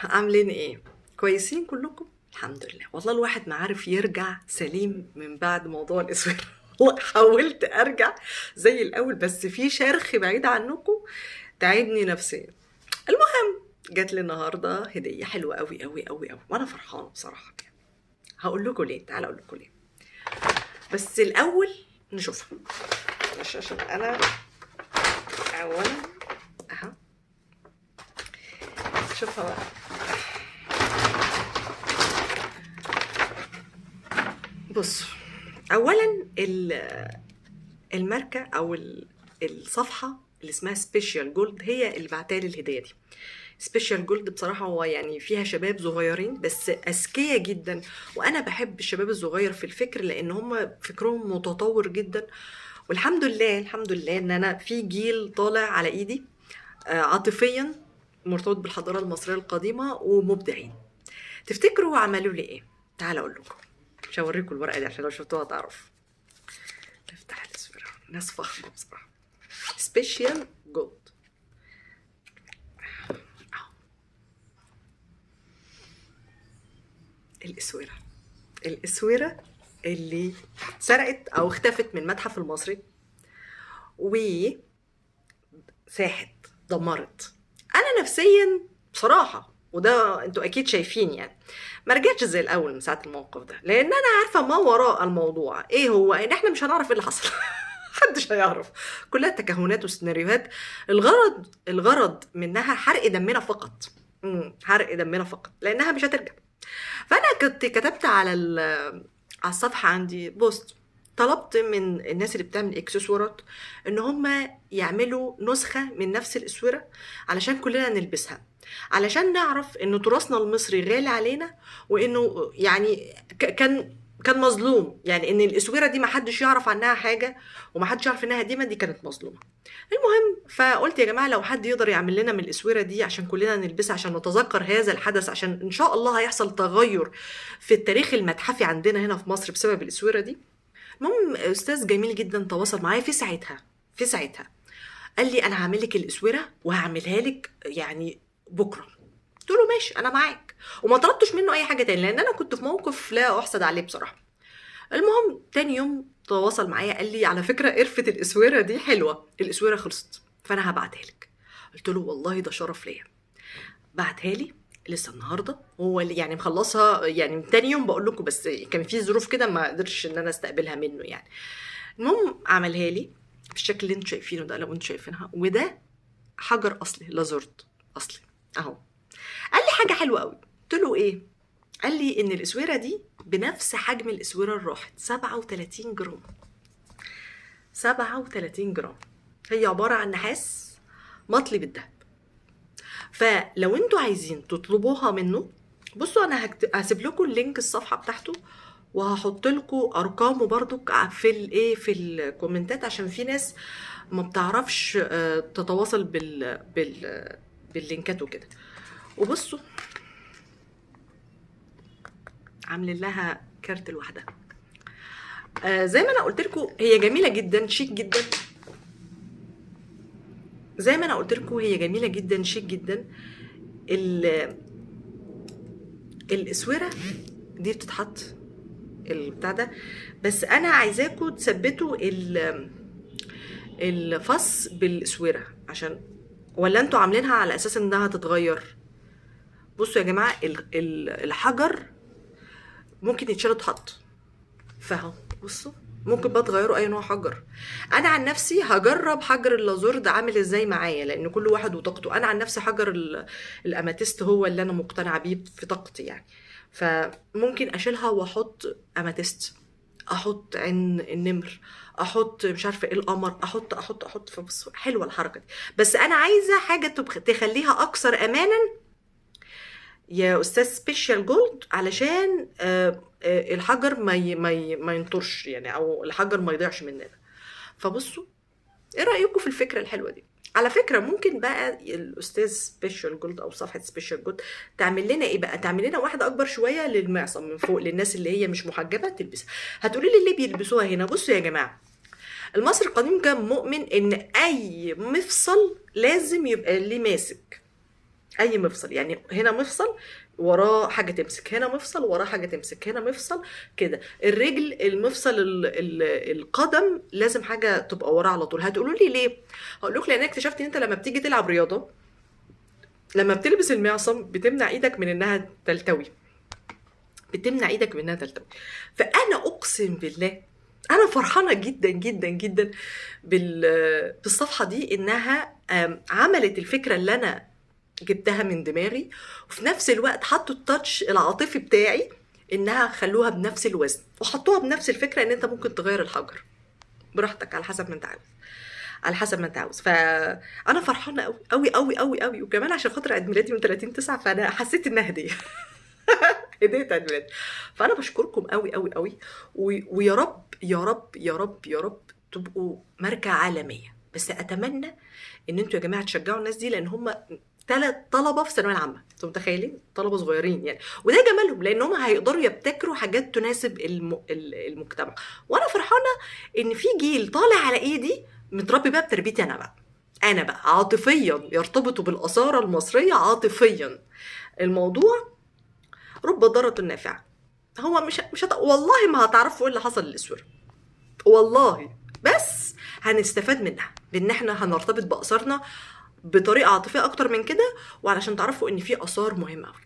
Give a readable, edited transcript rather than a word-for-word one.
عاملين ايه؟ كويسين كلكم؟ الحمد لله. والله الواحد ما عارف يرجع سليم من بعد موضوع الاسود. والله حاولت ارجع زي الاول، بس في شرخ بعيد عنكم تعبني نفسيا. المهم، جات لي النهارده هديه حلوه قوي قوي قوي قوي وانا فرحانه بصراحه. هقول لكم ليه، تعالى اقول لكم ليه. بس الاول نشوفها. معلش عشان انا اولا اها شوفها بقى. بص، اولا الماركه او الصفحه اللي اسمها سبيشال جولد هي اللي بعتالي الهديه دي. سبيشال جولد بصراحه هو يعني فيها شباب صغيرين بس اذكياء جدا، وانا بحب الشباب الصغير في الفكر لان هم فكرهم متطور جدا. والحمد لله الحمد لله ان انا في جيل طالع على ايدي، عاطفيا مرتبط بالحضاره المصريه القديمه ومبدعين. تفتكروا عملوا لي ايه؟ تعال اقول لكم. مش هوريكم الورقه دي عشان لو شفتوها تعرفوا. نفتح الاسوره، ناس فخمه بصراحه. سبيشال جولد. الاسوره، الاسوره اللي سرقت او اختفت من المتحف المصري وساحت، دمرت. انا نفسيا بصراحه، وده انتوا اكيد شايفين يعني، ما رجعتش زي الاول من ساعه الموقف ده، لان انا عارفه ما وراء الموضوع ايه هو. ان احنا مش هنعرف ايه اللي حصل. محدش هيعرف، كلها تكهنات وسيناريوهات. الغرض منها حرق دمنا فقط. حرق دمنا فقط لانها مش هترجع. فانا كنت كتبت على الصفحه عندي بوست، طلبت من الناس اللي بتعمل اكسسوارات ان هم يعملوا نسخه من نفس الاسوره علشان كلنا نلبسها، علشان نعرف ان تراثنا المصري غالي علينا، وانه يعني كان مظلوم. يعني ان الاسوره دي ما حدش يعرف عنها حاجه وما حدش يعرف انها قديمه، دي كانت مظلومه. المهم، فقلت يا جماعه لو حد يقدر يعمل لنا من الاسوره دي عشان كلنا نلبسها، عشان نتذكر هذا الحدث، عشان ان شاء الله هيحصل تغير في التاريخ المتحفي عندنا هنا في مصر بسبب الاسوره دي. المهم استاذ جميل جدا تواصل معايا في ساعتها قال لي انا هعمل لك الاسوره وهعملها لك يعني بكره. قلت له ماشي انا معاك، وما طلبتش منه اي حاجه تاني لان انا كنت في موقف لا احسد عليه بصراحه. المهم تاني يوم تواصل معايا قال لي على فكره قرفه الاسوره دي حلوه، الاسوره خلصت فانا هبعتها لك. قلت له والله ده شرف ليا. بعتها لي لسه النهارده، هو اللي يعني مخلصها يعني من تاني يوم بقول لكم، بس كان في ظروف كده ما قدرتش ان انا استقبلها منه يعني. المهم عملها لي بالشكل اللي انتوا شايفينه ده، لو انتوا شايفينها، وده حجر اصلي لازورد اصلي اهو. قال لي حاجه حلوه قوي. قلت له ايه؟ قال لي ان الاسوره دي بنفس حجم الاسوره الراحت، 37 جرام. 37 جرام. هي عباره عن نحاس مطلي بالذهب. فلو انتوا عايزين تطلبوها منه، بصوا انا هسيب لكم اللينك الصفحه بتاعته، وهحط لكم ارقامه برضو في الايه في الكومنتات، عشان في ناس ما بتعرفش تتواصل باللينكات وكده. وبصوا عاملين لها كارت لوحدها. زي ما انا قلت لكم هي جميله جدا، شيك جدا. زي ما انا قلت لكم هي جميله جدا، شيك جدا. ال- الاسوره دي بتتحط البتاع ده، بس انا عايزاكم تثبتوا الفص بالاسوره، عشان ولا انتوا عاملينها على اساس انها تتغير؟ بصوا يا جماعه الحجر ممكن يتشال ويتحط، فاهو بصوا ممكن بقى تغيروا اي نوع حجر. انا عن نفسي هجرب حجر اللازورد عامل ازاي معايا، لان كل واحد وطاقته. انا عن نفسي حجر الاماتيست هو اللي انا مقتنعه بيه في طاقتي يعني. فممكن اشيلها واحط اماتيست، احط عين النمر، احط مش عارفه ايه القمر، احط. فبصوا حلوه الحركه دي، بس انا عايزه حاجه تخليها اكثر امانا يا استاذ سبيشال جولد، علشان الحجر ما ينطرش يعني، او الحجر ما يضيعش مننا. فبصوا ايه رايكم في الفكره الحلوه دي؟ على فكره ممكن بقى الاستاذ سبيشال جولد او صفحه سبيشال جولد تعمل لنا ايه بقى، تعمل لنا واحده اكبر شويه للمعصم من فوق، للناس اللي هي مش محجبه تلبسها. هتقولي لي ليه بيلبسوها هنا؟ بصوا يا جماعه، المصري القديم كان مؤمن ان اي مفصل لازم يبقى ليه ماسك. اي مفصل، يعني هنا مفصل وراه حاجه تمسك، هنا مفصل وراه حاجه تمسك، هنا مفصل كده. الرجل المفصل القدم لازم حاجه تبقى وراه على طول. هتقولوا لي ليه؟ هقول لك لان اكتشفت ان انت لما بتيجي تلعب رياضه، لما بتلبس المعصم بتمنع ايدك من انها تلتوي، بتمنع ايدك من انها تلتوي. فانا اقسم بالله انا فرحانه جدا جدا جدا بالصفحه دي، انها عملت الفكره اللي انا جبتها من دماغي، وفي نفس الوقت حطوا التاتش العاطفي بتاعي، انها خلوها بنفس الوزن وحطوها بنفس الفكره ان انت ممكن تغير الحجر براحتك على حسب ما انت عاوز، على حسب ما انت عاوز. فانا فرحانه قوي قوي قوي قوي قوي، وكمان عشان خاطر عيد ميلادي من 30/9 فانا حسيت انها هديه. هديه عيد ميلادي. فانا بشكركم قوي قوي قوي، ويا رب يا رب يا رب يا رب تبقوا ماركه عالميه. بس اتمنى ان انتوا يا جماعه تشجعوا الناس دي، لان هم 3 طلبه في الثانويه العامه، انتوا متخيلين؟ طلبه صغيرين يعني، وده جمالهم لان هم هيقدروا يبتكروا حاجات تناسب المجتمع. وانا فرحانه ان في جيل طالع على ايدي متربي بقى بتربيتي انا بقى، انا بقى عاطفيا يرتبطوا بالاثاره المصريه عاطفيا. الموضوع رب ضارة نافعة. هو والله ما هتعرفوا ايه اللي حصل للاسوره، والله، بس هنستفاد منها بان احنا هنرتبط باثارنا بطريقه عاطفيه اكتر من كده، وعلشان تعرفوا ان في اثار مهمه قوي.